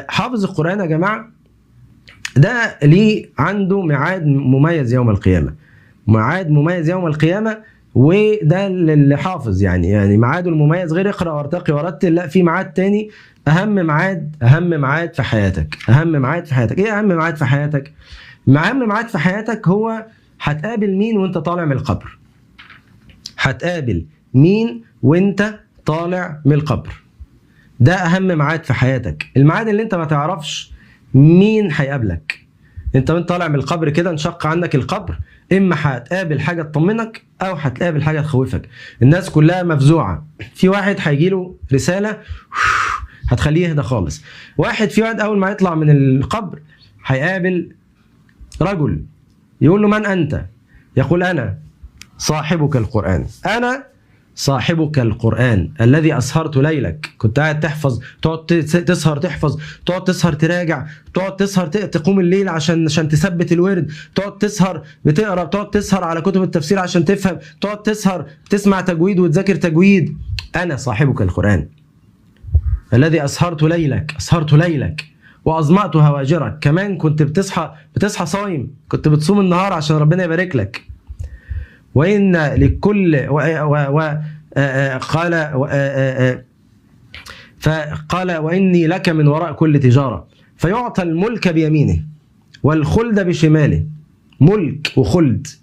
حافظ القرآن يا جماعة ده ليه عنده ميعاد مميز يوم القيامة، ميعاد مميز يوم القيامة. وده اللي حافظ يعني ميعاده المميز غير اقرأ وارتقي ورتل، لا في ميعاد تاني، أهم ميعاد في حياتك. أهم ميعاد في حياتك إيه؟ أهم ميعاد في حياتك، أهم ميعاد في حياتك هو هتقابل مين وأنت طالع من القبر. هتقابل مين وأنت طالع من القبر، ده أهم ميعاد في حياتك. الميعاد اللي أنت ما تعرفش مين هيقابلك. أنت وأنت طالع من القبر كده انشق عنك القبر، إما هتقابل حاجة تطمنك أو هتقابل حاجة تخوفك. الناس كلها مفزوعة، في واحد هيجيله رسالة هتخليه يهدى خالص. في واحد أول ما يطلع من القبر هيقابل رجل يقول له من أنت؟ يقول أنا صاحبك القرآن، أنا صاحبك القرآن الذي أسهرت ليلك. كنت قاعد تحفظ، تقعد تسهر تحفظ، تقعد تسهر تراجع، تقعد تسهر تقوم الليل عشان تثبت الورد، تقعد تسهر بتقرا، تقعد تسهر على كتب التفسير عشان تفهم، تقعد تسهر تسمع تجويد وتذاكر تجويد. أنا صاحبك القرآن الذي أسهرت ليلك وأظمأت هواجرك. كمان كنت بتصحى صايم، كنت بتصوم النهار عشان ربنا يبارك لك. وإن لكل فقال وإني لك من وراء كل تجارة، فيعطى الملك بيمينه والخلد بشماله. ملك وخلد